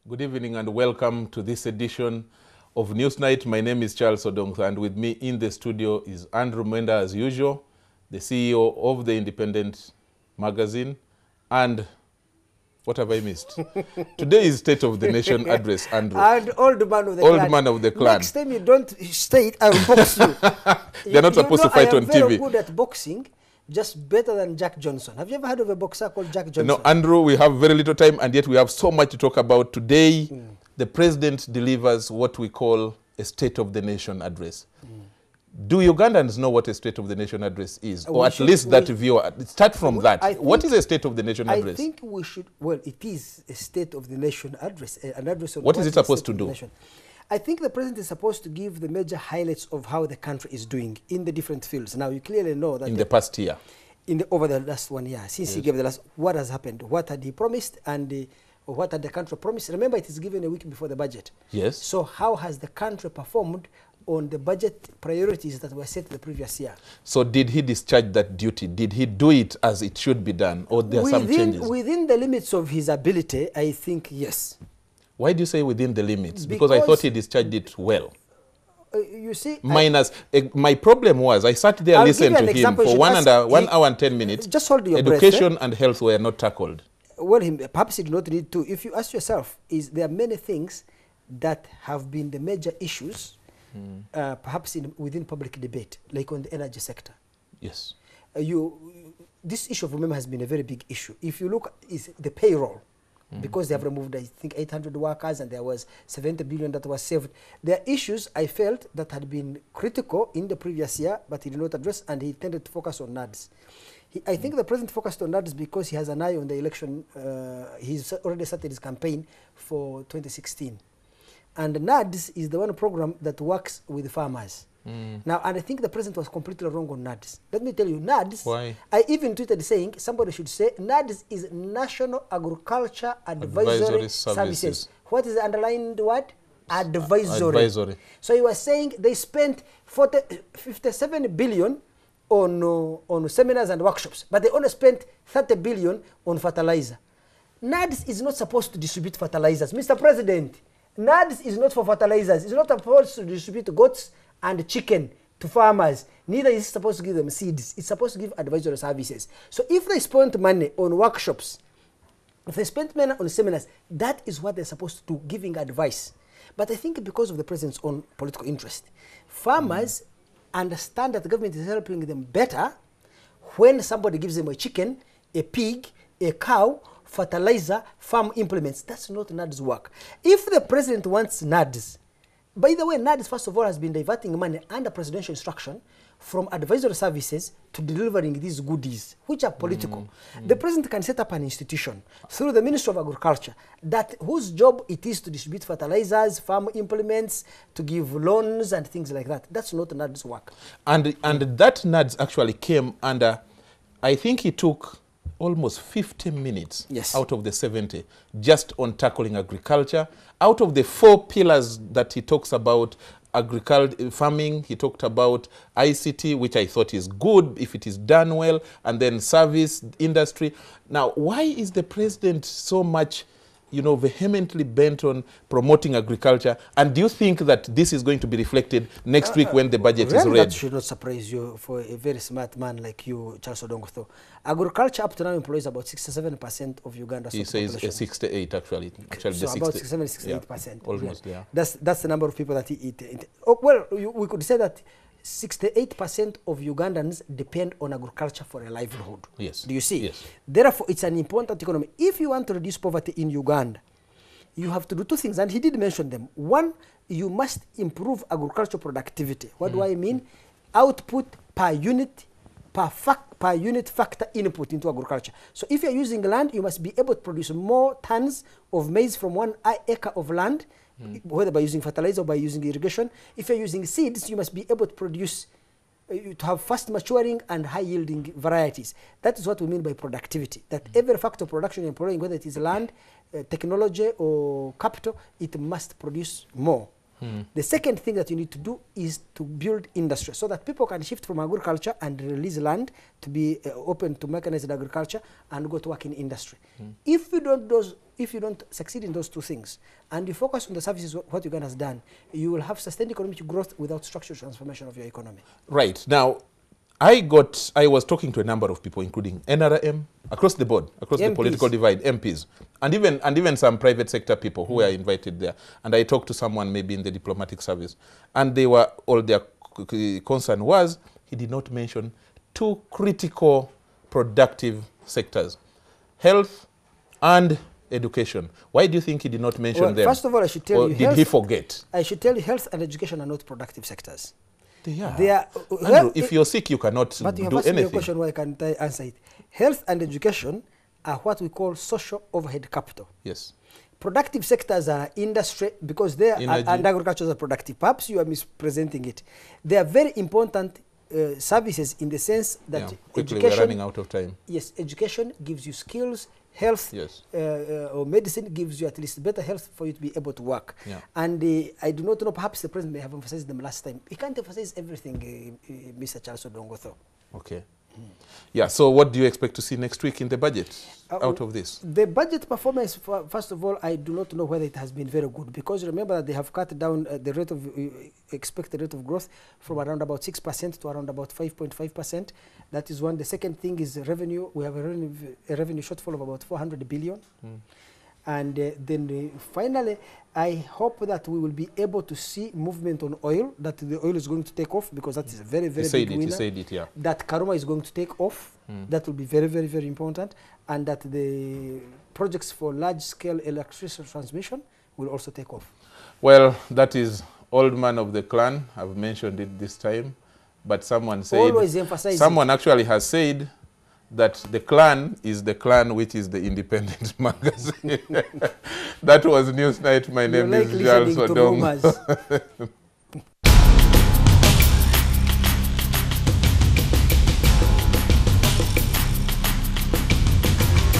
Good evening and welcome to this edition of Newsnight. My name is Charles Odongtho, and with me in the studio is Andrew Mwenda, as usual, the CEO of the Independent magazine. And what have I missed? Today is State of the Nation address, Andrew. And old man of the clan. Old man of the clan. Next time you don't say it, I will box you. They're not supposed to fight on TV. I am very good at boxing, just better than Jack Johnson. Have you ever heard of a boxer called Jack Johnson? No, Andrew, we have very little time, and yet we have so much to talk about. Today, the president delivers what we call a State of the Nation address. Do Ugandans know what a State of the Nation address is? Or at least that viewer. Start from that. What is a State of the Nation address? I think we should, well, it is a State of the Nation address, an address on what is it supposed to do? I think the president is supposed to give the major highlights of how the country is doing in the different fields. Now, you clearly know that in the past year, over the last 1 year, since he gave the last, what has happened, what had he promised, and what had the country promised. Remember, it is given a week before the budget. Yes. So how has the country performed on the budget priorities that were set the previous year? So did he discharge that duty? Did he do it as it should be done? Or there are some changes? Within the limits of his ability, I think yes. Why do you say within the limits? Because I thought he discharged it well. You see, minus my problem was I sat there listening to him for 1 hour and 10 minutes. Just hold your Education breath, and health were not tackled. Well, perhaps he did not need to. If you ask yourself, there are many things that have been the major issues, perhaps within public debate, like on the energy sector. Yes. This issue of women has been a very big issue. If you look, is the payroll. Because they have removed, I think, 800 workers and there was 70 billion that was saved. There are issues I felt that had been critical in the previous year, but he did not address, and he tended to focus on NADS. I think the president focused on NADS because he has an eye on the election. He's already started his campaign for 2016. And NADS is the one program that works with farmers. Now, and I think the president was completely wrong on NADS. Let me tell you, NADS, why? I even tweeted saying, somebody should say, NADS is National Agriculture Advisory Services. What is the underlined word? Advisory. So he was saying they spent 57 billion on seminars and workshops, but they only spent 30 billion on fertilizer. NADS is not supposed to distribute fertilizers. Mr. President, NADS is not for fertilizers. It's not supposed to distribute goats and chicken to farmers. Neither is it supposed to give them seeds. It's supposed to give advisory services. So if they spend money on workshops, if they spend money on seminars, that is what they're supposed to do, giving advice. But I think because of the president's own political interest, farmers understand that the government is helping them better when somebody gives them a chicken, a pig, a cow, fertilizer, farm implements. That's not NADS work. If the president wants NADS, by the way, NADS, first of all, has been diverting money under presidential instruction from advisory services to delivering these goodies, which are political. The president can set up an institution through the Ministry of Agriculture whose job it is to distribute fertilizers, farm implements, to give loans and things like that. That's not NADS work. And that NADS actually came under, I think he took almost 50 minutes out of the 70 just on tackling agriculture. Out of the 4 pillars that he talks about, agriculture, farming, he talked about ICT, which I thought is good if it is done well, and then service industry. Now, why is the president so much, vehemently bent on promoting agriculture? And do you think that this is going to be reflected next week when the budget is read? That should not surprise you for a very smart man like you, Charles Odongtho. Agriculture up to now employs about 67% of Uganda's population. He says 68 actually. So about 67-68%. Almost, yeah. That's the number of people that he eat. Well, we could say that 68% of Ugandans depend on agriculture for a livelihood. Yes. Do you see? Yes. Therefore, it's an important economy. If you want to reduce poverty in Uganda, you have to do 2 things, and he did mention them. One, you must improve agricultural productivity. What do I mean? Output per unit, per unit factor input into agriculture. So if you're using land, you must be able to produce more tons of maize from 1 acre of land, whether by using fertilizer or by using irrigation. If you're using seeds, you must be able to produce, to have fast maturing and high yielding varieties. That is what we mean by productivity. That every factor of production you're employing, whether it is land, technology or capital, it must produce more. The second thing that you need to do is to build industry so that people can shift from agriculture and release land to be open to mechanized agriculture and go to work in industry. If you don't succeed in those two things and you focus on the services, what Uganda has done, you will have sustained economic growth without structural transformation of your economy. Right. Now, I was talking to a number of people, including NRM, across the board, across the political divide, MPs, and even some private sector people who were invited there. And I talked to someone maybe in the diplomatic service, and all their concern was he did not mention two critical productive sectors, health and education. Why do you think he did not mention them? First of all, I should tell you, did he forget? I should tell you, health and education are not productive sectors. They are. Andrew, if you're sick, you cannot do anything. But you have asked me a question why I can't answer it. Health and education are what we call social overhead capital. Yes. Productive sectors are industry, because they are, and agriculture are productive. Perhaps you are mispresenting it. They are very important services in the sense that quickly we're running out of time. Yes, education gives you skills. Health or medicine gives you at least better health for you to be able to work. And I do not know, perhaps the president may have emphasized them last time. He can't emphasize everything, Mr. Charles Odongotho. Okay. Yeah, so what do you expect to see next week in the budget out of this? The budget performance, first of all, I do not know whether it has been very good, because remember that they have cut down the rate of expected rate of growth from around about 6% to around about 5.5%. That is one. The second thing is revenue. We have a revenue shortfall of about 400 billion. And then finally, I hope that we will be able to see movement on oil, that the oil is going to take off, because that is a very, very big winner. You said it, yeah. That Karuma is going to take off. That will be very, very, very important. And that the projects for large-scale electricity transmission will also take off. Well, that is old man of the clan. I've mentioned it this time. But someone said... Always emphasize someone actually has said that the clan is the clan which is the independent magazine. That was Newsnight. My name is Charles Odong.